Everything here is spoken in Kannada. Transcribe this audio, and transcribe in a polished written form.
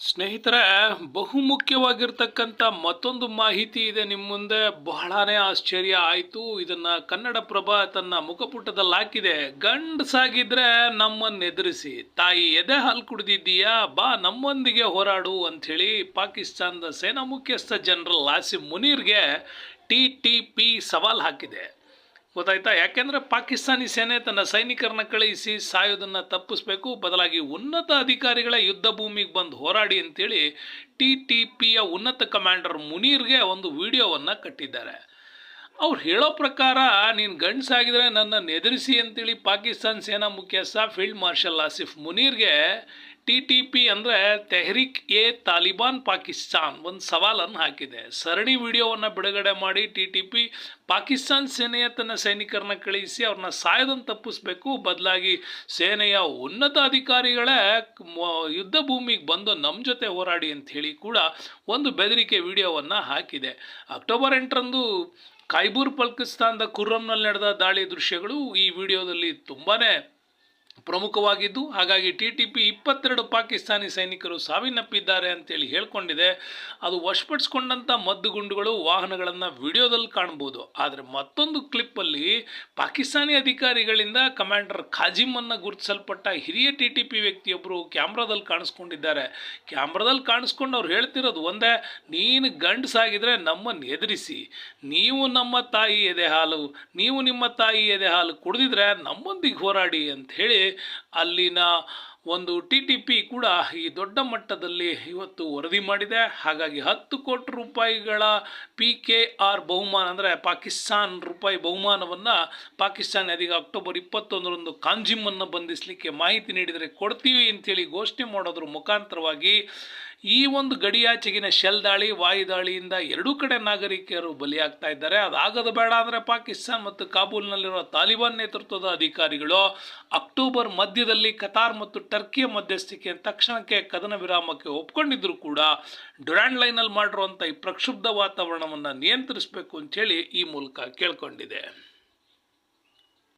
ಸ್ನೇಹಿತರೆ, ಬಹುಮುಖ್ಯವಾಗಿರ್ತಕ್ಕಂಥ ಮತ್ತೊಂದು ಮಾಹಿತಿ ಇದೆ ನಿಮ್ಮ ಮುಂದೆ. ಬಹಳನೇ ಆಶ್ಚರ್ಯ ಆಯಿತು. ಇದನ್ನು ಕನ್ನಡಪ್ರಭ ತನ್ನ ಮುಖಪುಟದಲ್ಲಿ ಹಾಕಿದೆ. ಗಂಡಸಾಗಿದ್ರೆ ನಮ್ಮನ್ನು ಎದುರಿಸಿ, ತಾಯಿ ಎದೆ ಹಾಲು ಕುಡಿದಿದ್ದೀಯಾ, ಬಾ ನಮ್ಮೊಂದಿಗೆ ಹೋರಾಡು ಅಂಥೇಳಿ ಪಾಕಿಸ್ತಾನದ ಸೇನಾ ಮುಖ್ಯಸ್ಥ ಜನರಲ್ ಆಸಿಮ್ ಮುನೀರ್ಗೆ TTP ಸವಾಲು ಹಾಕಿದೆ. ಗೊತ್ತಾಯ್ತಾ? ಯಾಕೆಂದರೆ ಪಾಕಿಸ್ತಾನಿ ಸೇನೆ ತನ್ನ ಸೈನಿಕರನ್ನ ಕಳುಹಿಸಿ ಸಾಯೋದನ್ನು ತಪ್ಪಿಸ್ಬೇಕು, ಬದಲಾಗಿ ಉನ್ನತ ಅಧಿಕಾರಿಗಳ ಯುದ್ಧ ಭೂಮಿಗೆ ಬಂದು ಹೋರಾಡಿ ಅಂತೇಳಿ TTPಯ ಉನ್ನತ ಕಮಾಂಡರ್ ಮುನೀರ್ಗೆ ಒಂದು ವಿಡಿಯೋವನ್ನು ಕಟ್ಟಿದ್ದಾರೆ. ಅವ್ರು ಹೇಳೋ ಪ್ರಕಾರ, ನೀನು ಗಂಡಸಾಗಿದ್ರೆ ನನ್ನನ್ನು ಎದುರಿಸಿ ಅಂತೇಳಿ ಪಾಕಿಸ್ತಾನ ಸೇನಾ ಮುಖ್ಯಸ್ಥ ಫೀಲ್ಡ್ ಮಾರ್ಷಲ್ ಆಸಿಫ್ ಮುನೀರ್ಗೆ TTP ಅಂದರೆ ತೆಹ್ರಿಕ್ ಎ ತಾಲಿಬಾನ್ ಪಾಕಿಸ್ತಾನ್ ಒಂದು ಸವಾಲನ್ನು ಹಾಕಿದೆ. ಸರಣಿ ವಿಡಿಯೋವನ್ನು ಬಿಡುಗಡೆ ಮಾಡಿ TTP ಪಾಕಿಸ್ತಾನ ಸೇನೆಯ ತನ್ನ ಸೈನಿಕರನ್ನ ಕಳುಹಿಸಿ ಅವ್ರನ್ನ ಸಾಯೋದನ್ನು ತಪ್ಪಿಸ್ಬೇಕು, ಬದಲಾಗಿ ಸೇನೆಯ ಉನ್ನತ ಅಧಿಕಾರಿಗಳೇ ಯುದ್ಧ ಭೂಮಿಗೆ ಬಂದು ನಮ್ಮ ಜೊತೆ ಹೋರಾಡಿ ಅಂತ ಹೇಳಿ ಕೂಡ ಒಂದು ಬೆದರಿಕೆ ವಿಡಿಯೋವನ್ನು ಹಾಕಿದೆ. ಅಕ್ಟೋಬರ್ 8ರಂದು ಖೈಬರ್ ಪಾಕಿಸ್ತಾನದ ಖುರ್ರಂನಲ್ಲಿ ನಡೆದ ದಾಳಿ ದೃಶ್ಯಗಳು ಈ ವಿಡಿಯೋದಲ್ಲಿ ತುಂಬಾ ಪ್ರಮುಖವಾಗಿದ್ದು, ಹಾಗಾಗಿ TTP 22 ಪಾಕಿಸ್ತಾನಿ ಸೈನಿಕರು ಸಾವಿನಪ್ಪಿದ್ದಾರೆ ಅಂತೇಳಿ ಹೇಳ್ಕೊಂಡಿದೆ. ಅದು ವಶಪಡಿಸ್ಕೊಂಡಂಥ ಮದ್ದುಗುಂಡುಗಳು, ವಾಹನಗಳನ್ನು ವಿಡಿಯೋದಲ್ಲಿ ಕಾಣ್ಬೋದು. ಆದರೆ ಮತ್ತೊಂದು ಕ್ಲಿಪ್ಪಲ್ಲಿ ಪಾಕಿಸ್ತಾನಿ ಅಧಿಕಾರಿಗಳಿಂದ ಕಮಾಂಡರ್ ಖಾಜಿಮನ್ನು ಗುರುತಿಸಲ್ಪಟ್ಟ ಹಿರಿಯ TTP ವ್ಯಕ್ತಿಯೊಬ್ಬರು ಕ್ಯಾಮ್ರಾದಲ್ಲಿ ಕಾಣಿಸ್ಕೊಂಡಿದ್ದಾರೆ. ಕ್ಯಾಮ್ರಾದಲ್ಲಿ ಕಾಣಿಸ್ಕೊಂಡು ಅವ್ರು ಹೇಳ್ತಿರೋದು ಒಂದೇ, ನೀನು ಗಂಡಸಾಗಿದ್ರೆ ನಮ್ಮನ್ನು ಎದುರಿಸಿ, ನೀವು ನಮ್ಮ ತಾಯಿ ಎದೆ ಹಾಲು, ನೀವು ನಿಮ್ಮ ತಾಯಿ ಎದೆ ಹಾಲು ಕುಡಿದಿದ್ರೆ ನಮ್ಮೊಂದಿಗೆ ಹೋರಾಡಿ ಅಂತ ಹೇಳಿ ಅಲ್ಲಿನ ಒಂದು TTP ಕೂಡ ಈ ದೊಡ್ಡ ಮಟ್ಟದಲ್ಲಿ ಇವತ್ತು ವರದಿ ಮಾಡಿದೆ. ಹಾಗಾಗಿ 10 ಕೋಟಿ ರೂಪಾಯಿಗಳ PKR ಬಹುಮಾನ ಅಂದರೆ ಪಾಕಿಸ್ತಾನ್ ರೂಪಾಯಿ ಬಹುಮಾನವನ್ನು ಪಾಕಿಸ್ತಾನ ಅದೀಗ ಅಕ್ಟೋಬರ್ 21ರಂದು ಖಾಜಿಮನ್ನು ಬಂಧಿಸಲಿಕ್ಕೆ ಮಾಹಿತಿ ನೀಡಿದರೆ ಕೊಡ್ತೀವಿ ಅಂತೇಳಿ ಘೋಷಣೆ ಮಾಡೋದ್ರ ಮುಖಾಂತರವಾಗಿ ಈ ಒಂದು ಗಡಿಯಾಚೆಗಿನ ಶೆಲ್ ದಾಳಿ, ವಾಯುದಾಳಿಯಿಂದ ಎರಡೂ ಕಡೆ ನಾಗರಿಕರು ಬಲಿಯಾಗ್ತಾ ಇದ್ದಾರೆ. ಅದಾಗದು ಬೇಡ ಅಂದರೆ ಪಾಕಿಸ್ತಾನ ಮತ್ತು ಕಾಬೂಲ್ನಲ್ಲಿರುವ ತಾಲಿಬಾನ್ ನೇತೃತ್ವದ ಅಧಿಕಾರಿಗಳು ಅಕ್ಟೋಬರ್ ಮಧ್ಯದಲ್ಲಿ ಕತಾರ್ ಮತ್ತು ಟರ್ಕಿಯ ಮಧ್ಯಸ್ಥಿಕೆ ತಕ್ಷಣಕ್ಕೆ ಕದನ ವಿರಾಮಕ್ಕೆ ಒಪ್ಕೊಂಡಿದ್ರು ಕೂಡ ಡ್ಯುರಾಂಡ್ ಲೈನಲ್ಲಿ ಮಾಡಿರುವಂಥ ಈ ಪ್ರಕ್ಷುಬ್ಧ ವಾತಾವರಣವನ್ನು ನಿಯಂತ್ರಿಸಬೇಕು ಅಂತೇಳಿ ಈ ಮೂಲಕ ಕೇಳ್ಕೊಂಡಿದೆ.